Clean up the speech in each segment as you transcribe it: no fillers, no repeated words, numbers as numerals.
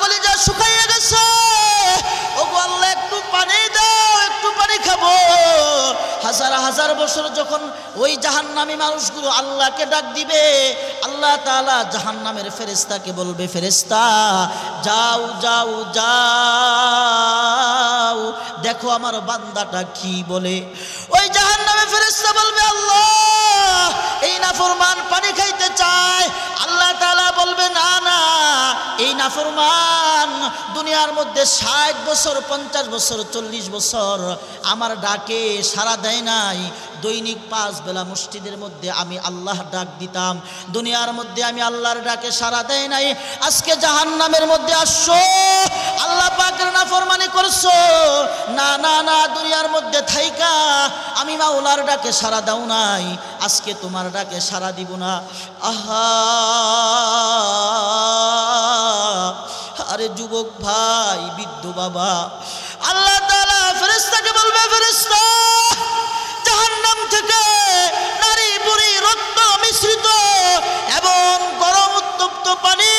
কলিজা শুকাইয়া গেছে, ওগো আল্লাহ একটু পানি দাও, একটু পানি খাবো। হাজার হাজার বছর যখন ওই জাহান্নামী মানুষগুলো আল্লাহকে ডাক দিবে, আল্লাহ তাআলা জাহান্নামের ফেরেশতাকে বলবে, ফেরেশতা যাও যাও যাও, দেখো আমার বান্দাটা কি বলে। ওই জাহান্নামের ফেরেশতা বলবে, আল্লাহ এই নাফরমান পানি খাইতে চায়। আল্লাহ তাআলা বলবে, না না, এই নাফরমান দুনিয়ার মধ্যে 60 বছর 50 বছর 40 বছর আমার ডাকে সাড়া দেয় নাই। দৈনিক 5 বেলা মসজিদের মধ্যে আমি আল্লাহ ডাক দিতাম, দুনিয়ার মধ্যে আমি আল্লাহর ডাকে সাড়া দেয় নাই। আজকে জাহান্নামের মধ্যে আসছো, আল্লাহ পাকের নাফরমানি করছো। না না না, দুনিয়ার মধ্যে থাইকা আমি মাওলার ডাকে সাড়া দাও নাই, আজকে তোমার ডাকে সাড়া দিব না। আহা, আরে যুবক ভাই, বৃদ্ধ বাবা, আল্লাহ তাআলা ফেরেশতাকে বলবে, ফেরেশতা জাহান্নাম থেকে নারী বুড়ি রক্ত মিশ্রিত এবং গরম উত্তপ্ত পানি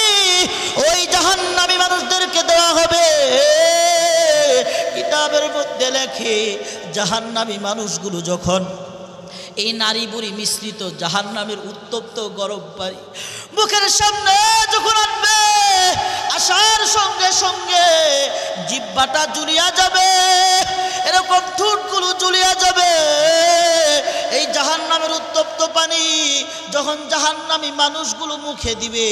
ওই জাহান্নামী মানুষদেরকে দেওয়া হবে। কিতাবের মধ্যে লেখে, জাহান্নামী মানুষগুলো যখন এই নারী বুড়ি মিশ্রিত জাহান্নামের উত্তপ্ত গরম পানি মুখের সামনে যখন আনবে, আসার সঙ্গে সঙ্গে জিহ্বাটা জুলিয়া যাবে, এরকম ঠোঁটগুলো জুলিয়া যাবে। এই জাহান্নামের উত্তপ্ত পানি যখন জাহান্নামী মানুষগুলো মুখে দিবে,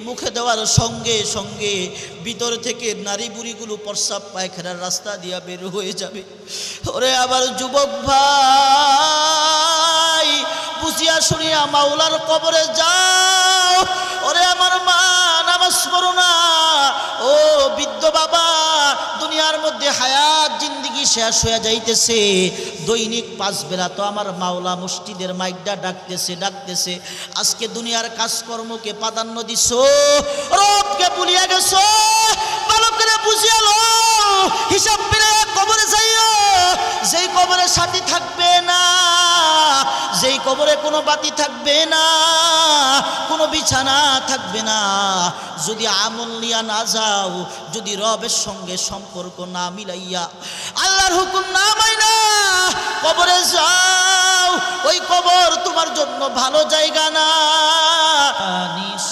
মুখে দেওয়ার সঙ্গে সঙ্গে ভিতর থেকে নারী বুড়িগুলো প্রস্রাব পায়খানার রাস্তা দিয়া বের হয়ে যাবে। ওরে আবার যুবক ভাই, বুঝিয়া শুনিয়া মাওলার কবরে যাও। ওরে আমার মা, নামাজ পড়ো না। ও বৃদ্ধ বাবা, দুনিয়ার মধ্যে হায়াত জিন্দেগি শেষ হয়ে যাইতেছে, দৈনিক 5 বেলা তো আমার মাওলা মসজিদের মাইকটা ডাকতেছে। আজকে দুনিয়ার কাজকর্মকে প্রাধান্য দিছো, রবকে ভুলিয়া গেছো। ভালো করে বুঝিয়া লো, হিসাব মিলায়া কবরে যাইও। যেই কবরে সাথী থাকবে না, যেই কবরে কোনো বাতি থাকবে না, কোনো বিছানা থাকবে না, যদি আমল নিয়া না যাও, যদি রবের সঙ্গে সম্পর্ক না মিলাইয়া আল্লাহর হুকুম না মাইনা কবরে যাও, ওই কবর তোমার জন্য ভালো জায়গা না।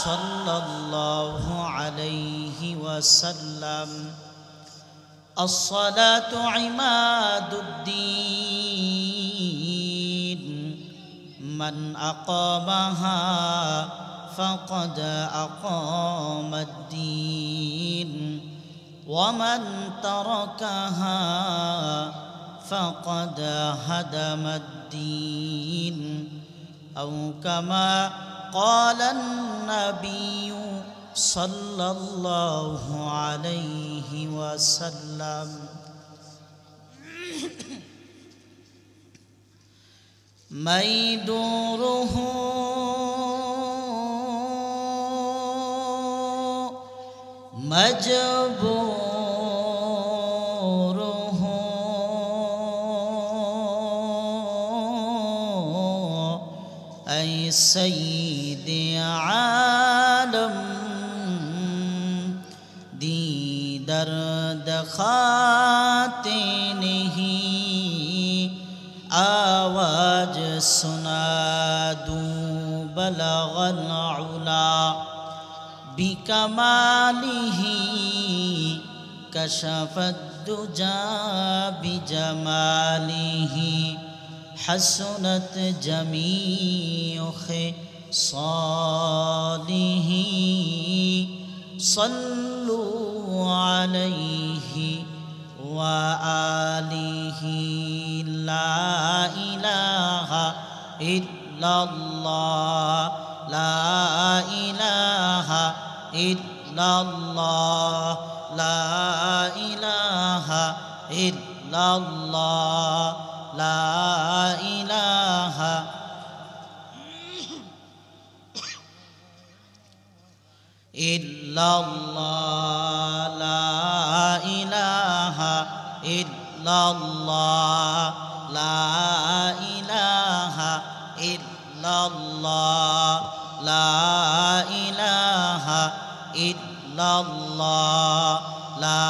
সাল্লাল্লাহু আলাইহি ওয়াসাল্লাম। الصلاة عماد الدين من أقامها فقد أقام الدين ومن تركها فقد هدم الدين أو كما قال النبي صلى الله عليه وسلم. ميدوره مجبوره أي سيد عالم درد خاتے نہیں آواز سنا دوں بلغ العلا بکمالہ کشف الدجى بجمالہ حسنت جمیع خصالہ صلوا عليه وآله لا إله إلا الله لا إله إلا الله لا إله إلا الله لا إله إلا الله لا إله إلا الله لا إله إلا الله لا إله إلا ইল্লাল্লাহ লা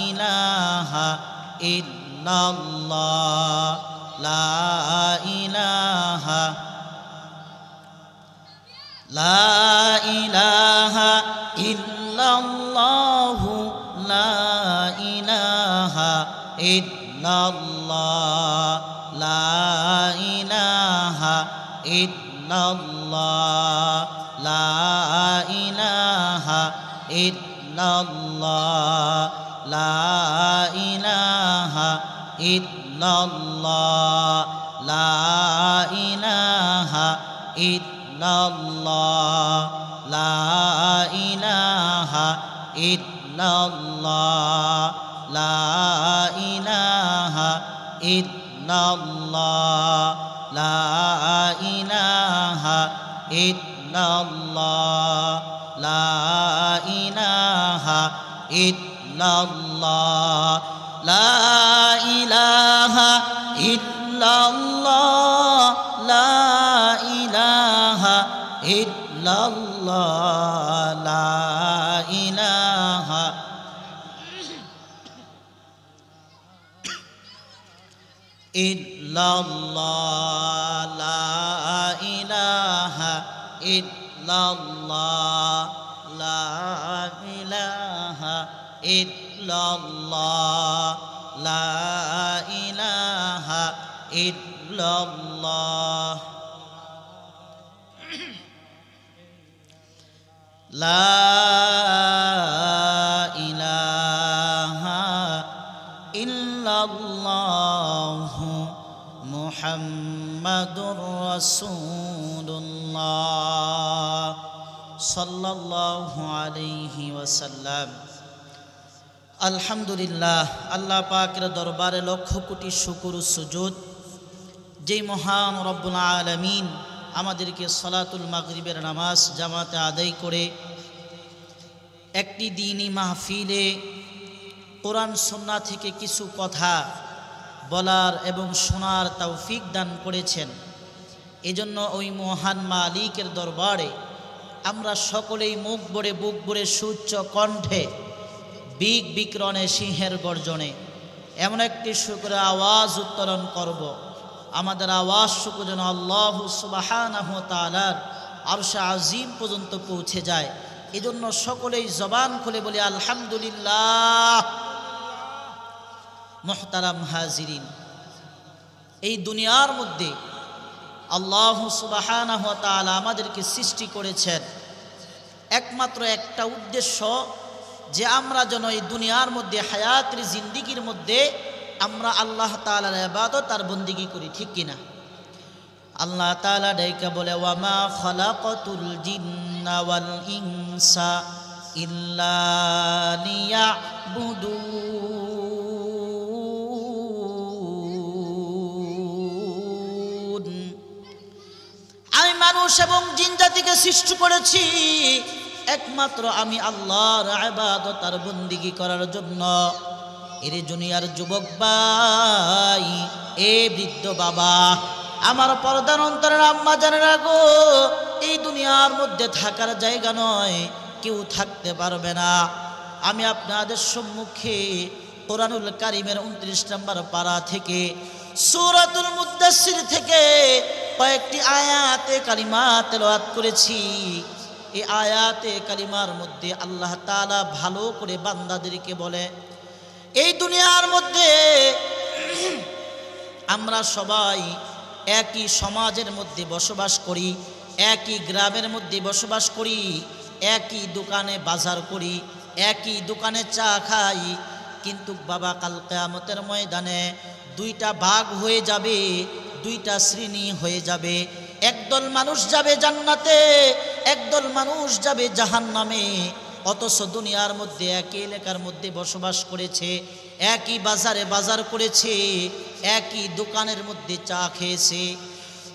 ইলাহা ইল্লাল্লাহ লা ইলাহা লা ইলাহা ইল্লাল্লাহু লা ইলাহা ইল্লাল্লাহ লা ইলাহা ইল্লাল্লাহ লা ইলাহা ইল্লাল্লাহ লা ইলাহা ইল্লাল্লাহ লা ইলাহা ইল্লাল্লাহ লা ইলাহা ইল্লাল্লাহ লা ইলাহা ইল্লাল্লাহ লা ইলাহা ইল্লাল্লাহ লা ইলাহা ইল্লাল্লাহ লা ইলাহা ইল্লাল্লাহ লা ইলাহা ইল্লাল্লাহ লা ইলাহা ইল্লাল্লাহ লা ইলাহা ইল্লাল্লাহ লা ইলাহা ইল্লাল্লাহ লা ইলাহা ইল্লাল্লাহ লা ইলাহা ইল্লাল্লাহ মুহাম্মাদুর রাসূলুল্লাহ সাল্লাল্লাহু আলাইহি ওয়াসাল্লাম। আলহামদুলিল্লাহ, আল্লাহ পাকের দরবারে লক্ষ কোটি শুকর ও সুজুদ, যেই মহান রব্বুল আলামিন আমাদেরকে সালাতুল মাগরিবের নামাজ জামাতে আদায় করে একটি দ্বীনি মাহফিলে কোরআন সুন্নাহ থেকে কিছু কথা বলার এবং শোনার তৌফিক দান করেছেন। এজন্য ওই মহান মালিকের দরবারে আমরা সকলেই মুখ ভরে বুক ভরে সুউচ্চ কণ্ঠে বিগ বিক্রণে সিংহের গর্জনে এমন একটি শুকরের আওয়াজ উত্তোলন করব, আমাদের আওয়াজ শুকর যেন আল্লাহ সুবহানাহু ওয়া তাআলার আরশে আজিম পর্যন্ত পৌঁছে যায়। এজন্য সকলেই জবান খুলে বলি আলহামদুলিল্লাহ। মুহতারাম হাজিরিন, এই দুনিয়ার মধ্যে আল্লাহ সুবহানাহু ওয়া তাআলা আমাদেরকে সৃষ্টি করেছেন একমাত্র একটা উদ্দেশ্য, যে আমরা যেন এই দুনিয়ার মধ্যে হায়াতের জিন্দেগির মধ্যে আমরা আল্লাহ তাআলার ইবাদত আর বন্দেগী করি, ঠিক কিনা? আল্লাহ তাআলা ডাইকা বলে ওয়ামা খালাকাতুল জিন্না ওয়াল ইনসা ইল্লা লিয়াবুদুন। আমি মানুষ এবং জিন জাতিকে সৃষ্টি করেছি একমাত্র আমি আল্লাহর ইবাদত আর বন্দেগী করার জন্য। এর দুনিয়ার যুবক ভাই, এ বৃদ্ধ বাবা, আমার পর্দার অন্তরের আম্মা জানেরা গো, এই দুনিয়ার মধ্যে থাকার জায়গা নয়, কেউ থাকতে পারবে না। আমি আপনাদের সম্মুখে কোরআনুল কারীমের 29 নম্বর পারা থেকে সূরাতুল মুদ্দাসসির থেকে কয়েকটি আয়াতে কালিমা তেলাওয়াত করেছি। এই আয়াতে কালিমার মধ্যে আল্লাহ তাআলা ভালো করে বান্দাদেরকে বলে, এই দুনিয়ার মধ্যে আমরা সবাই একই সমাজের মধ্যে বসবাস করি, একই গ্রামের মধ্যে বসবাস করি, একই দোকানে বাজার করি, একই দোকানে চা খাই। কিন্তু বাবা কাল কিয়ামতের ময়দানে দুইটা ভাগ হয়ে যাবে, দুইটা শ্রেণী হয়ে যাবে। একদল মানুষ যাবে জান্নাতে, একদল মানুষ যাবে জাহান্নামে। অথচ দুনিয়ার মধ্যে একই এলাকার মধ্যে বসবাস করেছে, একই বাজারে বাজার করেছে, একই দোকানের মধ্যে চা খেয়েছে।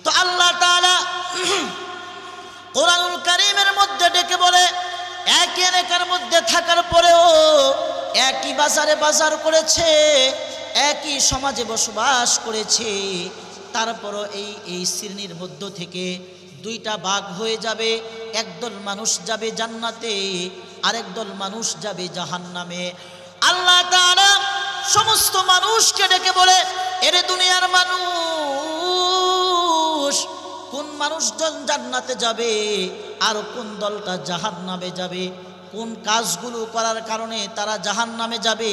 তো আল্লাহ তাআলা কোরআনুল কারীমের মধ্যে ডেকে বলে, একই এলাকার মধ্যে থাকার পরেও একই বাজারে বাজার করেছে, একই সমাজে বসবাস করেছে, তারপরও এই শ্রেণীর মধ্য থেকে দুইটা ভাগ হয়ে যাবে। একদল মানুষ যাবে জান্নাতে, আরেক দল মানুষ যাবে জাহান্নামে। আল্লাহ তাআলা সমস্ত মানুষকে ডেকে বলে, এরে দুনিয়ার মানুষ, কোন মানুষজন জান্নাতে যাবে আর কোন দলটা জাহান্নামে যাবে, কোন কাজগুলো করার কারণে তারা জাহান্নামে যাবে,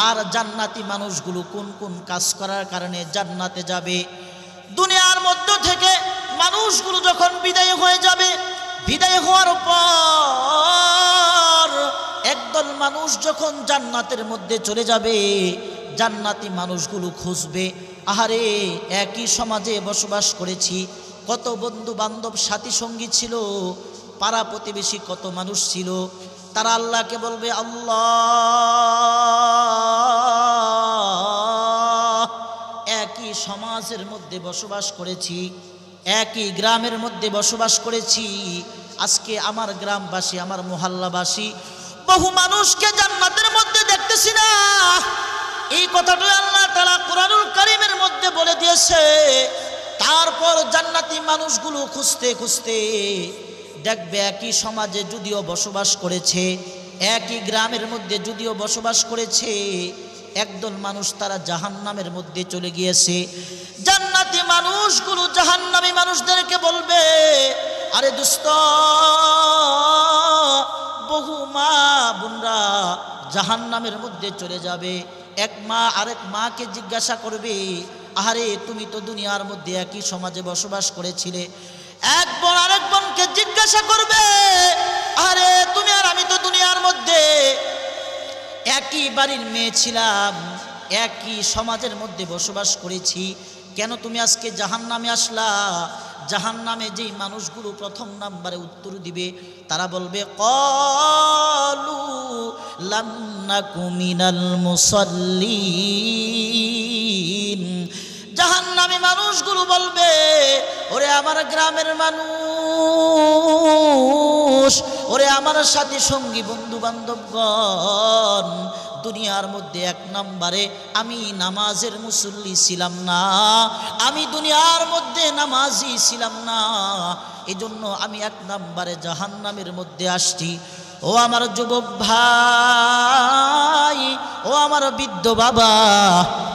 আর জান্নাতি মানুষগুলো কোন কোন কাজ করার কারণে জান্নাতে যাবে। দুনিয়ার মধ্য থেকে মানুষগুলো যখন বিদায় হয়ে যাবে, বিদায় হওয়ার পর একদল মানুষ যখন জান্নাতের মধ্যে চলে যাবে, জান্নাতি মানুষগুলো খুঁজবে, আহারে একই সমাজে বসবাস করেছি, কত বন্ধু বান্ধব সাথী সঙ্গী ছিল, পাড়া প্রতিবেশী কত মানুষ ছিল। তারা আল্লাহকে বলবে, আল্লাহ, একই সমাজের মধ্যে বসবাস করেছি, একই গ্রামের মধ্যে বসবাস করেছি, আজকে আমার গ্রামবাসী, আমার মহল্লাবাসী বহু মানুষকে জান্নাতের মধ্যে দেখতেছি না। এই কথাটাই আল্লাহ তাআলা কোরআনুল কারীমের মধ্যে বলে দিয়েছে। তারপর জান্নাতি মানুষগুলো খুঁজতে খুঁজতে দেখবে একই সমাজে যদিও বসবাস করেছে, একই গ্রামের মধ্যে যদিও বসবাস করেছে, একদল মানুষ তারা জাহান্নামের মধ্যে চলে গিয়েছে। জান্নাতি মানুষগুলো জাহান্নামী মানুষদেরকে বলবে, আরে দোস্ত, বহু মা বোনরা জাহান্নামের মধ্যে চলে যাবে। এক মা আরেক মাকে জিজ্ঞাসা করবে, আরে তুমি তো দুনিয়ার মধ্যে একই সমাজে বসবাস করেছিলে। এক বোন আরেক বোনকে জিজ্ঞাসা করবে, আরে তুমি আর আমি তো দুনিয়ার মধ্যে একই বাড়ির মেয়ে ছিলাম, একই সমাজের মধ্যে বসবাস করেছি, কেন তুমি আজকে জাহান্নামে আসলা? জাহান্নামে যেই মানুষগুলো প্রথম নাম্বারে উত্তর দিবে, তারা বলবে, ক্বালু লাম নাকু মিনাল মুসাল্লিন। জাহান্নামী মানুষগুলো বলবে, ওরে আমার গ্রামের মানুষ, ওরে আমার সাথী সঙ্গী বন্ধু বান্ধবগণ, দুনিয়ার মধ্যে এক নম্বরে আমি নামাজের মুসল্লি ছিলাম না, আমি দুনিয়ার মধ্যে নামাজি ছিলাম না, এজন্য আমি এক নম্বরে জাহান্নামের মধ্যে আসছি। ও আমার যুবক ভাই, ও আমার বৃদ্ধ বাবা,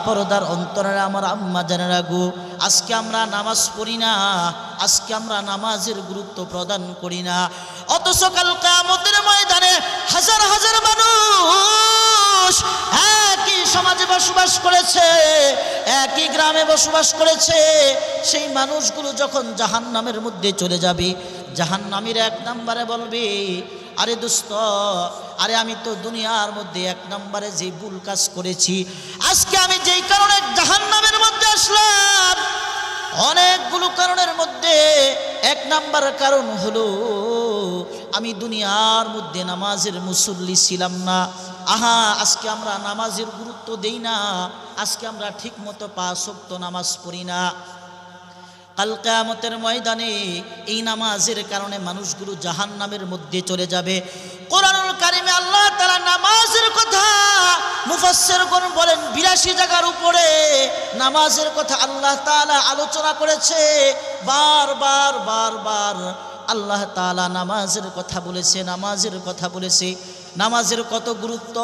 পর্দার অন্তরে আমার আম্মা জানেরা গো, আজকে আমরা নামাজ পড়ি না, আজকে আমরা নামাজের গুরুত্ব প্রদান করি না, অথচ কাল কিয়ামতের ময়দানে হাজার হাজার মানুষ একই সমাজে বসবাস করেছে, একই গ্রামে বসবাস করেছে, সেই মানুষগুলো যখন জাহান্নামের মধ্যে চলে যাবে, জাহান্নামীরা এক নম্বরে বলবে, আরে দোস্ত, আরে আমি তো দুনিয়ার মধ্যে এক নম্বরে যে ভুল কাজ করেছি, আজকে আমি যেই কারণে জাহান্নামের মধ্যে আসলাম, অনেকগুলো কারণের মধ্যে এক নাম্বার কারণ হলো আমি দুনিয়ার মধ্যে নামাজের মুসল্লি ছিলাম না। আহা, আজকে আমরা নামাজের গুরুত্ব দেই না, আজকে আমরা ঠিক মতো 5 ওয়াক্ত নামাজ পড়ি না। কাল কিয়ামতের ময়দানে এই নামাজের কারণে মানুষগুলো জাহান্নামের মধ্যে চলে যাবে। কোরআনুল কারীমে আল্লাহ তাআলা নামাজের কথা মুফাসসিরগণ বলেন 82 জায়গার উপরে নামাজের কথা আল্লাহ তাআলা আলোচনা করেছে। বারবার বারবার আল্লাহ তাআলা নামাজের কথা বলেছে, নামাজের কথা বলেছে, নামাজের কত গুরুত্ব,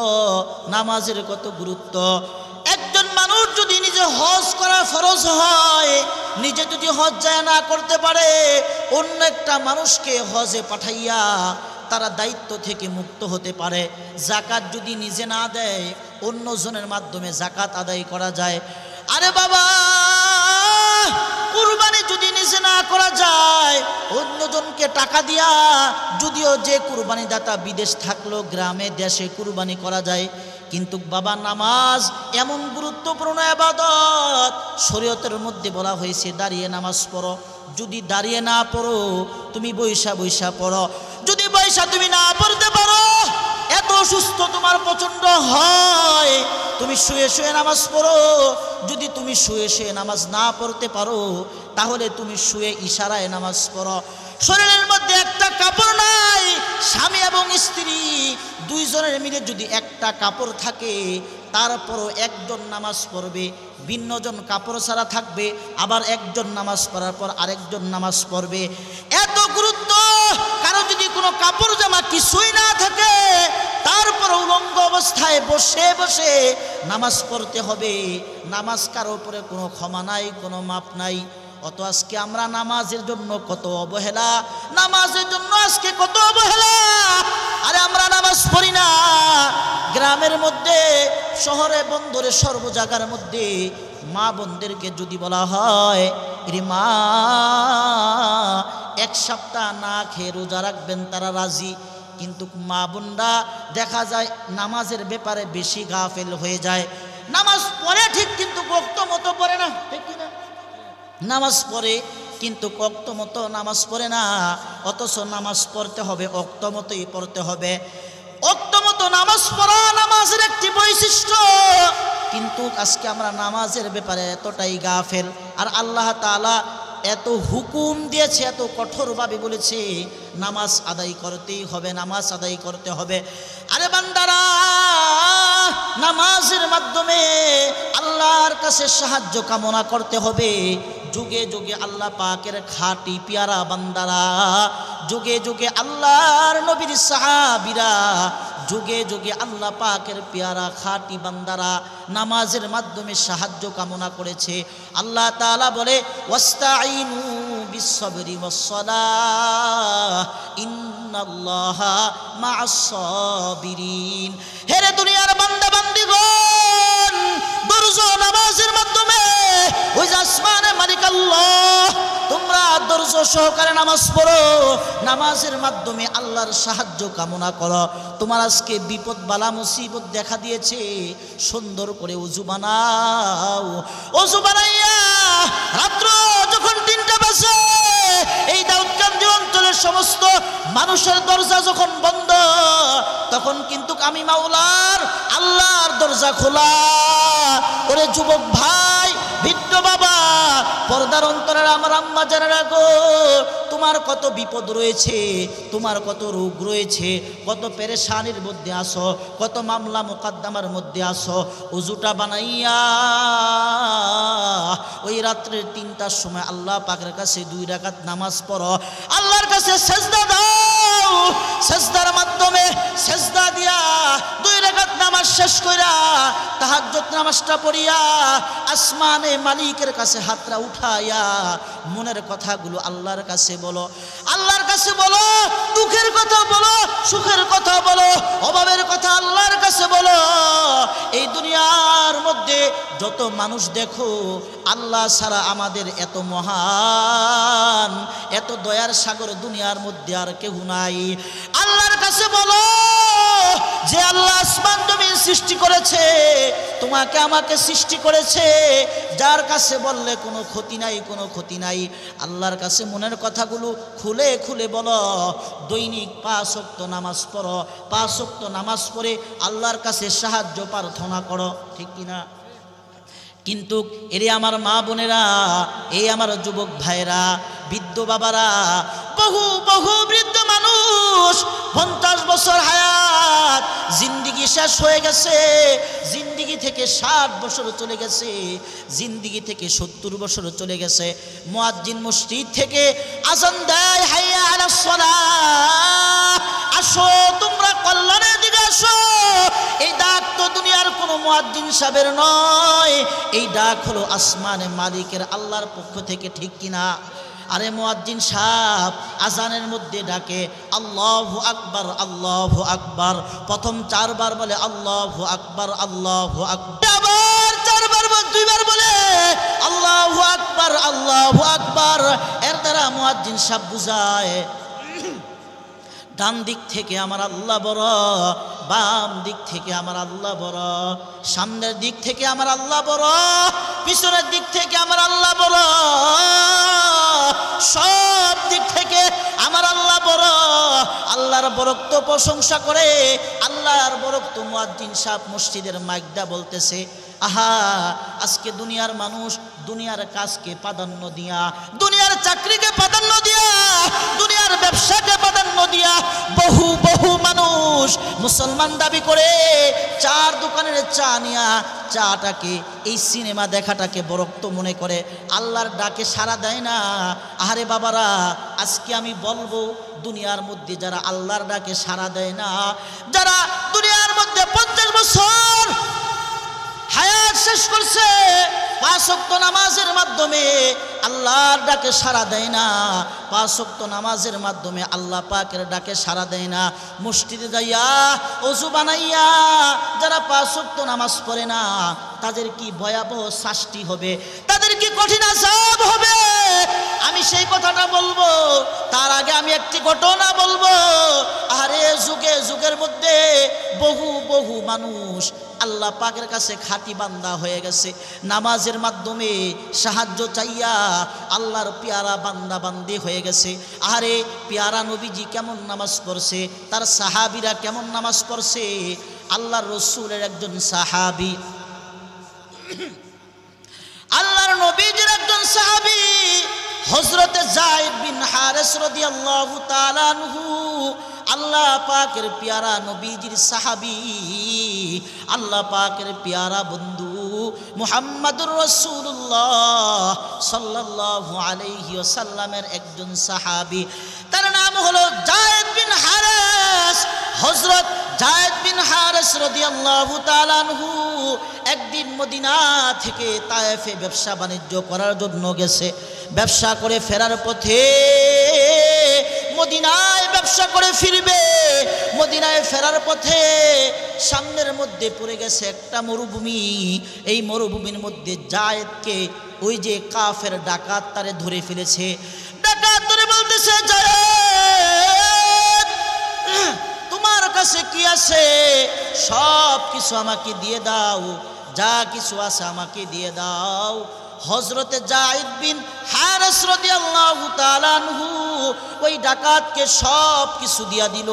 নামাজের কত গুরুত্ব। একজন মানুষ যদি নিজে হজ করা ফরজ হয়, নিজে যদি হজ যায় না করতে পারে, অন্য একটা মানুষকে হজে পাঠাইয়া তারা দায়িত্ব থেকে মুক্ত হতে পারে। যাকাত যদি নিজে না দেয়, অন্যজনের মাধ্যমে যাকাত আদায় করা যায়। আরে বাবা, কুরবানি যদি নিজে না করা যায়, অন্যজনকে টাকা দিয়া, যদিও যে কুরবানি দাতা বিদেশ থাকলো, গ্রামে দেশে কুরবানি করা যায়, কিন্তু বাবা নামাজ এমন গুরুত্বপূর্ণ ইবাদত, শরীয়তের মধ্যে বলা হয়েছে দাঁড়িয়ে নামাজ পড়ো। যদি দাঁড়িয়ে না পড়ো, তুমি বৈশা বৈশা পড়ো। যদি বৈশা তুমি না পড়তে পারো, এত অসুস্থ তোমার প্রচন্ড হয়, তুমি শুয়ে শুয়ে নামাজ পড়ো। যদি তুমি শুয়ে শুয়ে নামাজ না পড়তে পারো, তাহলে তুমি শুয়ে ইশারায় নামাজ পড়ো। শরীরের মধ্যে একটা কাপড় নাই, স্বামী এবং স্ত্রী দুইজনের মিলে যদি একটা কাপড় থাকে, তারপরও একজন নামাজ পড়বে, ভিন্নজন কাপড় ছাড়া থাকবে, আবার একজন নামাজ পড়ার পর আরেকজন নামাজ পড়বে। এত গুরুত্ব। কারো যদি কোনো কাপড় জামা কিছুই না থাকে, তারপর উলঙ্গ অবস্থায় বসে বসে নামাজ পড়তে হবে। নামাজ কারো উপরে কোনো ক্ষমা নাই, কোনো মাপ নাই। অত আজকে আমরা নামাজের জন্য কত অবহেলা, নামাজের জন্য আজকে কত অবহেলা। আরে আমরা নামাজ পড়ি না। গ্রামের মধ্যে, শহরে, বন্দরে, সর্ব জায়গার মধ্যে মা বোনদেরকে যদি বলা হয় রে মা এক সপ্তাহ না খেয়ে রোজা রাখবেন, তারা রাজি। কিন্তু মা বোনরা দেখা যায় নামাজের ব্যাপারে বেশি গাফেল হয়ে যায়। নামাজ পড়ে ঠিক, কিন্তু ওক্ত মতো পড়ে না, ঠিক কিনা? নামাজ পড়ে কিন্তু ওক্ত মতো নামাজ পড়ে না। অথচ নামাজ পড়তে হবে ওক্ত মতোই পড়তে হবে। ওক্ত মতো নামাজ পড়া নামাজের একটি বৈশিষ্ট্য। কিন্তু আজকে আমরা নামাজের ব্যাপারে এতটাই গাফেল। আর আল্লাহ তাআলা এত হুকুম দিয়েছে, এত কঠোরভাবে বলেছে নামাজ আদায় করতেই হবে, নামাজ আদায় করতে হবে। আরে বান্দারা, নামাজের মাধ্যমে আল্লাহর কাছে সাহায্য কামনা করতে হবে। যুগে যুগে আল্লাহ পাকের খাঁটি পিয়ারা বান্দারা, যুগে যুগে আল্লাহর নবীর সাহাবীরা, যুগে যুগে আল্লাহ পাকের পেয়ারা খাঁটি বান্দারা নামাজের মাধ্যমে সাহায্য কামনা করেছে। আল্লাহ তাআলা বলে ওয়াস্তাঈনু বিস-সাবরি ওয়াস-সালাহ ইন্নাল্লাহা মা'আস-সাবিরিন। হে রে দুনিয়ার বান্দা বান্দিগণ, ধৈর্য নামাজের মাধ্যমে ওই যে আসমানের মালিক আল্লাহ, তোমরা ধৈর্য সহকারে নামাজ পড়ো, নামাজের মাধ্যমে আল্লাহর সাহায্য কামনা করো। তোমার আজকে বিপদ বালা মুসিবত দেখা দিয়েছে, সুন্দর করে ওযু বানাও। ওযু বানাইয়া রাত্র যখন 3টা বাজে, এই দাউদকান্দি অঞ্চলের সমস্ত মানুষের দরজা যখন বন্ধ, তখন কিন্তু আমি মাওলার আল্লাহর দরজা খোলা। ওরে যুবক ভাই, বৃদ্ধ বাবা, পর্দার অন্তরের আমার আম্মা জানেরা গো, তোমার কত বিপদ রয়েছে, তোমার কত রোগ রয়েছে, কত পেরেশানির মধ্যে আসো, কত মামলা মোকদ্দমার মধ্যে আসো। ওযুটা বানাইয়া ওই রাত্রের 3টার সময় আল্লাহ পাকের কাছে 2 রাকাত নামাজ পড়ো, আল্লাহর কাছে সেজদা দাও। সেজদার মাধ্যমে সেজদা দিয়া 2 রাকাত নামাজ শেষ কইরা তাহাজ্জুদ নামাজটা পড়িয়া আসমানে মালিকের কাছে হাতটা উঠাইয়া মনের কথাগুলো আল্লাহর কাছে বলো, আল্লাহর কাছে বলো। দুঃখের কথা বলো, সুখের কথা বলো, অভাবের কথা আল্লাহর কাছে বলো। এই দুনিয়ার মধ্যে যত মানুষ দেখো, আল্লাহ ছাড়া আমাদের এত মহান, এত দয়ার সাগর দুনিয়ার মধ্যে আর কেউ নাই। আল্লাহর কাছে বলো যে আল্লাহ আসমান জমিন সৃষ্টি করেছে, তোমাকে আমাকে সৃষ্টি করেছে, যার কাছে বললে কোনো ক্ষতি নাই, কোনো ক্ষতি নাই। আল্লাহর কাছে মনের কথাগুলো খুলে খুলে বলো। দৈনিক 5 ওয়াক্ত নামাজ পড়ো, 5 ওয়াক্ত নামাজ পড়ে আল্লাহর কাছে সাহায্য প্রার্থনা করো, ঠিক কিনা? কিন্তু এরে আমার মা বোনেরা, এই আমার যুবক ভাইরা, বৃদ্ধ বাবারা, বহু বহু বৃদ্ধ মানুষ 50 বছর হায়াত, জিন্দিগি শেষ হয়ে গেছে। জিন্দিগি থেকে 60 বছর চলে গেছে, জিন্দিগি থেকে 70 বছর চলে গেছে। মুয়াজ্জিন মসজিদ থেকে আযান দেয়, হাইয়া আলাস সালাহ, আসো তোমরা কল্যাণের দিকে আসো। এই ডাক তো দুনিয়ার কোনো মুয়াজ্জিন সাহেবের নয়, এই ডাক হলো আসমানে মালিকের আল্লাহর পক্ষ থেকে, ঠিক কিনা? আরে মুয়াজ্জিন সাহেব আজানের মধ্যে ডাকে আল্লাহু আকবার, আল্লাহু আকবার। প্রথম 4 বার বলে আল্লাহু আকবার, আল্লাহু আকবার। আবার 4 বার 2 বার বলে আল্লাহু আকবার, আল্লাহু আকবার। এর দ্বারা মুয়াজ্জিন সাহেব বুঝায় ডান দিক থেকে আমার আল্লাহ বড়, বাম দিক থেকে আমার আল্লাহ বড়, সামনের দিক থেকে আমার আল্লাহ বড়, পিছনের দিক থেকে আমার আল্লাহ বড়, সব দিক থেকে আমার আল্লাহ বড়। আল্লাহর বরকত প্রশংসা করে, আল্লাহর বরকত মুয়াজ্জিন সাহেব মসজিদের মাইকদা বলতেছে আহা, আজকে দুনিয়ার মানুষ দুনিয়ার কাজকে প্রাধান্য দিয়া, দুনিয়ার চাকরিকে প্রাধান্য দিয়া, দুনিয়ার ব্যবসাকে প্রাধান্য দিয়া বহু বহু মানুষ মুসলমান দাবি করে চার দোকানের চা নিয়া চাটাকে, এই সিনেমা দেখাটাকে বরক্ত মনে করে, আল্লাহর ডাকে সাড়া দেয় না। আরে বাবারা, আজকে আমি বলবো দুনিয়ার মধ্যে যারা আল্লাহর ডাকে সাড়া দেয় না, যারা দুনিয়ার মধ্যে 50 বছর হায়াত শেষ করছে 5 ওয়াক্ত নামাজের মাধ্যমে, আল্লাহর ডাকে সাড়া দেয় না, 5 ওয়াক্ত নামাজের মাধ্যমে আল্লাহ পাকের ডাকে সাড়া দেয় না, মসজিদে যাইয়া ওযু বানাইয়া যারা 5 ওয়াক্ত নামাজ পড়ে না, তাদের কি ভয়াবহ শাস্তি হবে, তাদের কি কঠিন আযাব হবে। আমি সেই কথাটা বলবো, তার আগে আমি একটি ঘটনা বলবো। আরে যুগে যুগের মধ্যে বহু বহু মানুষ আল্লাহ পাকের কাছে খাঁটি বান্দা হয়ে গেছে, নামাজের মাধ্যমে সাহায্য চাইয়া আল্লাহর পেয়ারা বান্দা বান্দি হয়ে গেছে। আরে পেয়ারা নবীজি কেমন নামাজ পড়ছে, তার সাহাবীরা কেমন নামাজ পড়ছে। আল্লাহর রাসূলের একজন সাহাবী, আল্লাহর নবীজির একজন সাহাবী হযরতে যায়েদ বিন হারেস রাদিয়াল্লাহু তাআলা আনহু, আল্লাহ পাকের পেয়ারা নবীজির সাহাবী, আল্লাহ পাকের পেয়ারা বন্ধু মুহাম্মাদুর রাসূলুল্লাহ সাল্লাল্লাহু আলাইহি ওয়াসাল্লামের একজন সাহাবী, তার নাম হলো যায়েদ বিন হারেস। হযরত যায়েদ বিন হারেস রাদিয়াল্লাহু তাআলা আনহু একদিন মদিনা থেকে তায়েফে ব্যবসা বাণিজ্য করার জন্য গেছে। ব্যবসা করে ফেরার পথে মদিনায় ব্যবসা করে ফিরবে, মদিনায় ফেরার পথে সামনের মধ্যে পড়ে গেছে একটা মরুভূমি। এই মরুভূমির মধ্যে যায়েদকে ওই যে কাফের ডাকাত তারে ধরে ফেলেছে। ডাকাত ধরে বলতেছে, যায়েদ তোমার কাছে কি আছে, সব কিছু আমাকে দিয়ে দাও, যা কিছু আছে আমাকে দিয়ে দাও। হযরতে যায়েদ বিন হারেস রাদিয়াল্লাহু তাআলা আনহু ওই ডাকাতকে সব কিছু দিয়া দিল,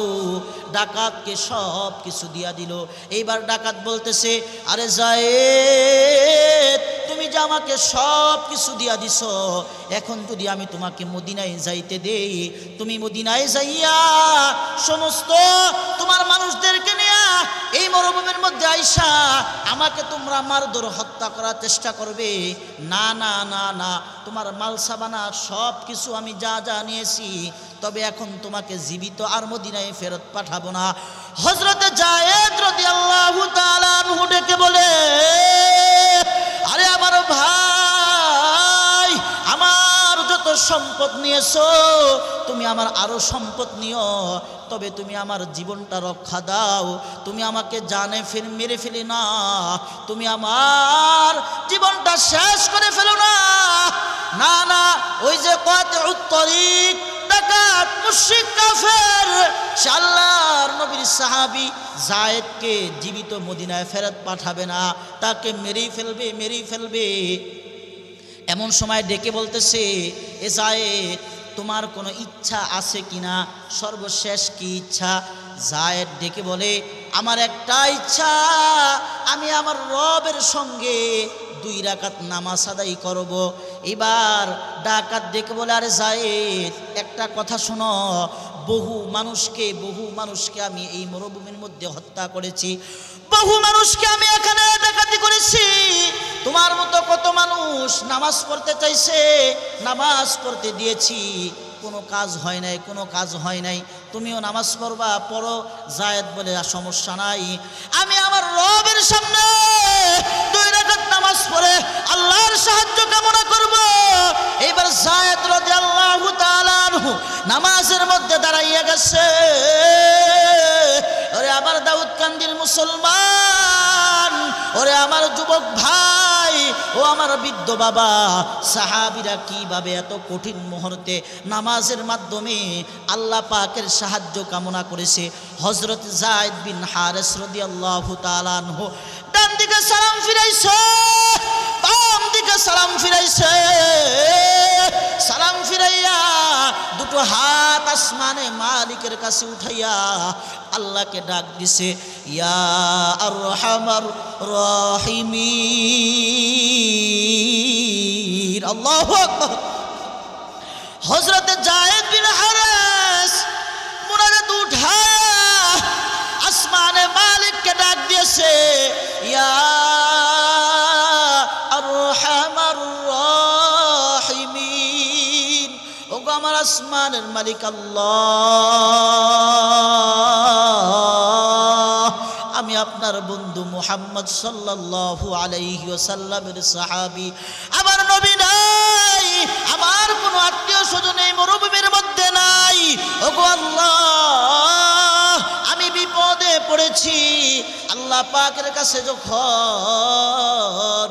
ডাকাতকে সব কিছু দিয়া দিল। এইবার ডাকাত বলতেছে, আরে যায়েদ তুমি যে আমাকে সব কিছু দিয়া দিছ, এখন যদি আমি তোমাকে মদিনায় যাইতে দেই, তুমি মদিনায় যাইয়া সমস্ত তোমার মানুষদেরকে নিয়ে এই মরুভূমির মধ্যে আইসা আমাকে তোমরা মারধর হত্যা করার চেষ্টা করবে। না না না না, তোমার মালসাবানা সব কিছু আমি যা যা নিয়েছি, তবে এখন তোমাকে জীবিত আর মদিনায় ফেরত পাঠাবো না। হযরতে যায়েদ রাদিয়াল্লাহু তাআলা আনহু ডেকে বলে, আরে আমার ভাই, আমার যত সম্পদ নিয়েছো তুমি আমার আরো সম্পদ নিও, তবে তুমি আমার জীবনটা রক্ষা দাও, তুমি আমাকে জানে মেরে ফেলে না, তুমি আমার জীবনটা শেষ করে ফেলো না। না না, ওই যে কাতিউত তরিক ডাকাত মুশরিক কাফের, সে আল্লাহর নবীর সাহাবী যায়েদকে জীবিত মদিনায় ফেরত পাঠাবে না, তাকে মেরেই ফেলবে, মেরেই ফেলবে। এমন সময় ডেকে বলতেছে, এ যায়েদ তোমার কোনো ইচ্ছা আছে কিনা, সর্বশেষ কি ইচ্ছা? যায়েদ ডেকে বলে, আমার একটা ইচ্ছা, আমি আমার রবের সঙ্গে 2 রাকাত নামাজ আদায় করব। এবার ডাকাত ডেকে বলে, আরে যায়েদ একটা কথা শোনো, বহু মানুষকে আমি এই মরুভূমির মধ্যে হত্যা করেছি, বহু মানুষকে আমি এখানে ডাকাতি করেছি, তোমার মতো কত মানুষ নামাজ পড়তে চাইছে, নামাজ পড়তে দিয়েছি, কোনো কাজ হয় নাই, কোনো কাজ হয় নাই, তুমিও নামাজ পড়বা, পড়ো। যায়েদ বলে, সমস্যা নাই, আমি আমার রবের সামনে 2 রাকাত নামাজ পড়ে আল্লাহর সাহায্য কামনা করব। এইবার যায়েদ রাদিয়াল্লাহু তাআলা আনহু নামাজের মধ্যে দাঁড়াইয়া গেছে। ওরে আমার দাউদকান্দির মুসলমান, ওরে আমার যুবক ভাই, ও আমার বৃদ্ধ বাবা, সাহাবীরা কিভাবে এত কঠিন মুহূর্তে নামাজের মাধ্যমে আল্লাহ পাকের সাহায্য কামনা করেছে। হযরত যায়েদ বিন হারেস রাদিয়াল্লাহু তাআলা আনহু ডান দিকে সালাম ফিরাইছে, বাম দিকে সালাম ফিরাইছে। সালাম ফিরাইয়া দুটো হাত আসমানে মালিকের কাছে উঠাইয়া আল্লাহকে ডাক দিছে, ইয়া আরহামার রাহিমিন। আল্লাহু আকবার। হযরতে যায়েদ বিন হারেস মুনাজাত উঠায়া আসমানে মালিককে ডাক দিয়েছে, ইয়া আরহামার রাহিমিন। ওগো আমার আসমানের মালিক আল্লাহ, আমি আপনার বন্ধু মুহাম্মদ সাল্লাল্লাহু আলাইহি ওয়াসাল্লামের সাহাবী, আমার নবী নাই, আমার কোনো আত্মীয় স্বজন এই মরুভূমির মধ্যে নাই। ওগো আল্লাহ, আমি বিপদে পড়েছি। আল্লাহ পাকের কাছে যখন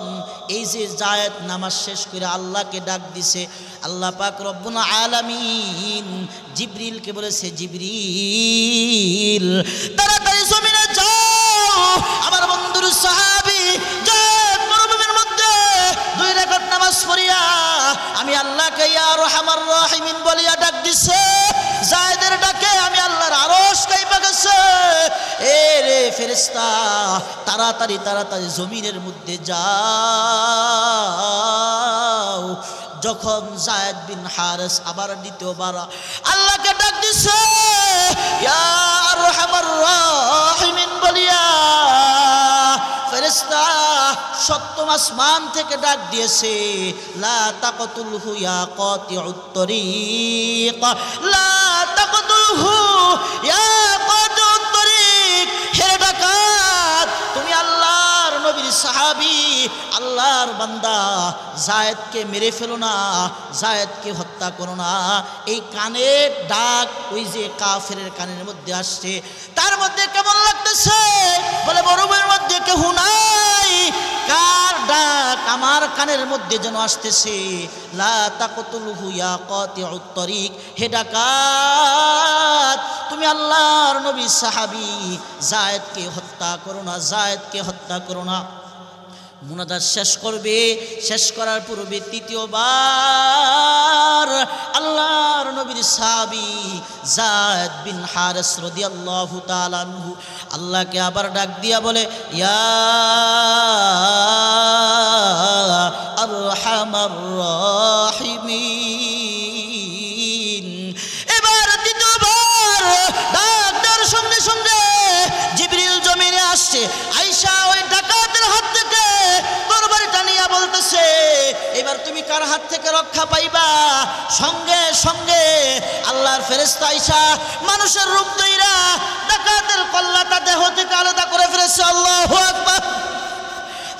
এই যে যায়েদ নামাজ শেষ করে আল্লাহকে ডাক দিছে, আল্লাহ পাক রব্বুল আলামিন জিবরিলকে বলেছে, জিবরিল তাড়াতাড়ি জমিনে যাও, আমার বন্ধুর সাহাবী যায়েদ মরুভূমির মধ্যে 2 রাকাত নামাজ পড়িয়া আমি আল্লাহকে ইয়া আরহামার রাহিমিন বলিয়া ডাক দিছে। যায়েদের ডাকে আমি আল্লাহর আরশ কাঁপা গেছে। এ রে ফেরেশতা, তাড়াতাড়ি তাড়াতাড়ি জমিনের মধ্যে যাও। যখন যায়েদ বিন হারেস আবার দ্বিতীয়বার আল্লাহকে ডাক দিছে, ইয়া আরহামার রাহিমিন বলিয়া, ফেরেশতা সপ্তম আসমান থেকে ডাক দিয়েছে, লা তাকতুলহু ইয়া কাতিউত তরিক, লা তাকতুলহু ইয়া কাতিউত তরিক। হে ডাকাত, তুমি আল্লাহর নবীর সাহাবী, আল্লাহর বান্দা, যায়েদকে মেরে ফেলো না, যায়েদকে হত্যা করো না। এই কানের ডাক ওই যে কাফেরের কানের মধ্যে আসছে, তার মধ্যে কেমন লাগতেছে? বলে মরুভূমির মধ্যে কেউ নাই, কার ডাক আমার কানের মধ্যে যেন আসতেছে, লা তাকতুলহু ইয়া কাতিউত তরিক। হে ডাকাত, তুমি আল্লাহর নবীর সাহাবী, যায়েদকে হত্যা করো না, যায়েদকে হত্যা করো না। মুনাজাত শেষ করবে, শেষ করার পূর্বে তৃতীয়বার আল্লাহর নবীর সাহাবী যায়েদ বিন হারেস রাদিয়াল্লাহু তাআলা আনহু আল্লাহকে আবার ডাক দিয়া বলে, ইয়া আরহামার রাহিমিন। এবার তৃতীয়বার ডাক দেওয়ার সঙ্গে সঙ্গে জিবরিল জমিনে আসছে, আয়েশা ওই ডাকাতের হাত থেকে তরবারিটা নিয়ে বলতেছে, এবার তুমি কার হাত থেকে রক্ষা পাইবা? সঙ্গে সঙ্গে আল্লাহর ফেরেশতা আয়েশা মানুষের রূপ ধইরা ডাকাতের কল্লাটা দেহ থেকে আলাদা করে ফেলেছে। আল্লাহু আকবার।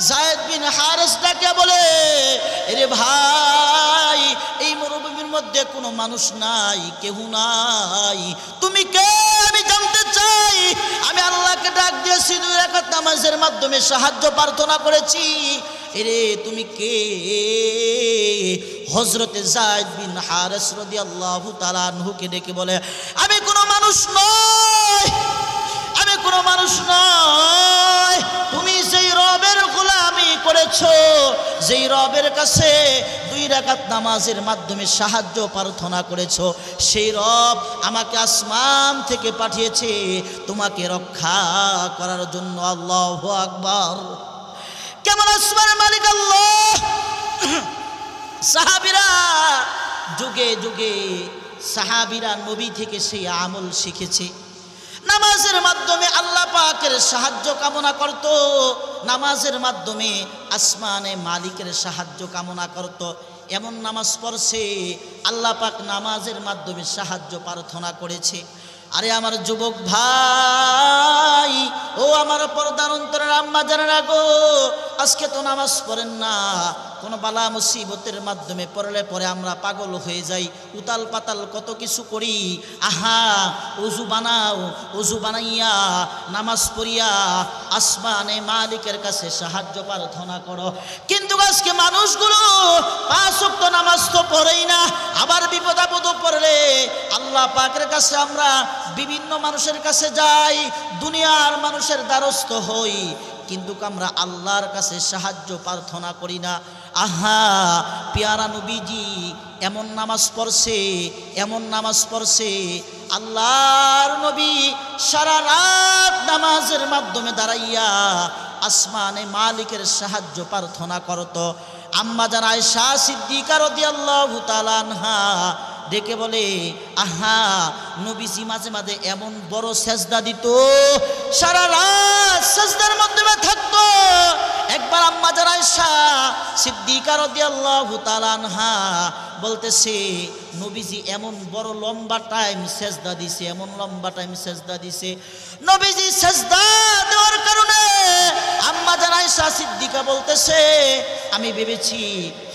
যায়েদ বিন হারেস ডাকে বলে, এরে ভাই, এই মরুভূমির মধ্যে কোনো মানুষ নাই, কেউ নাই, তুমি কে আমি জানতে চাই। আমি আল্লাহকে ডাক দিয়েছি, 2 রাকাত নামাজের মাধ্যমে সাহায্য প্রার্থনা করেছি। এরে তুমি কে? হযরতে যায়েদ বিন হারেস রাদিয়াল্লাহু তাআলা আনহুকে ডেকে বলে, আমি কোনো মানুষ নই, আমি কোনো মানুষ নই, তুমি যেই রবের গোলামি করেছো, যেই রবের কাছে 2 রাকাত নামাজের মাধ্যমে সাহায্য প্রার্থনা করেছো, সেই রব আমাকে আসমান থেকে পাঠিয়েছে তোমাকে রক্ষা করার জন্য। আল্লাহু আকবার। কেমন আসমানের মালিক আল্লাহ! সাহাবীরা যুগে যুগে সাহাবীরা নবী থেকে সেই আমল শিখেছে। নামাজের মাধ্যমে আল্লাহ পাকের সাহায্য কামনা করত, নামাজের মাধ্যমে আসমানে মালিকের সাহায্য কামনা করত। এমন নামাজ পড়ছে, আল্লাহ পাক নামাজের মাধ্যমে সাহায্য প্রার্থনা করেছে। আরে আমার যুবক ভাই, ও আমার পর্দার অন্তরের আম্মা জানেন গো, আজকে তো নামাজ পড়েন না, কোনো বালা মুসিবতের মাধ্যমে পড়লে পরে আমরা পাগল হয়ে যাই, উতাল পাতাল কত কিছু করি। আহা, ওযু বানাও, ওযু বানাইয়া নামাজ পড়িয়া আসমানে মালিকের কাছে সাহায্য প্রার্থনা করো। কিন্তু আজকে মানুষগুলো 5 ওয়াক্ত নামাজ তো পড়েই না, আবার বিপদ আপদ পড়লে আল্লাহ পাকের কাছে আমরা বিভিন্ন মানুষের কাছে যাই, দুনিয়ার মানুষের দ্বারস্থ হই, কিন্তু আমরা আল্লাহর কাছে সাহায্য প্রার্থনা করি না। আহা পেয়ারা নবীজি এমন নামাজ পড়ছে আল্লাহর নবী সারা রাত নামাজের মাধ্যমে দাঁড়াইয়া আসমানে মালিকের সাহায্য প্রার্থনা করত। আম্মা জান আয়েশা সিদ্দিকা রাদিয়াল্লাহু তাআলা আনহা ডেকে বলে, আহা নবীজি মাঝে মাঝে এমন বড় সেজদা দিত, সারা রাত সেজদার মধ্যে থাকতো। একবার আম্মা জান আয়েশা সিদ্দিকা রাদিয়াল্লাহু তাআলা আনহা বলতেছে, নবীজি এমন বড় লম্বা টাইম সেজদা দিছে, নবীজি সেজদা দেওয়ার কারণে আম্মা জান আয়েশা সিদ্দিকা বলতেছে, আমি ভেবেছি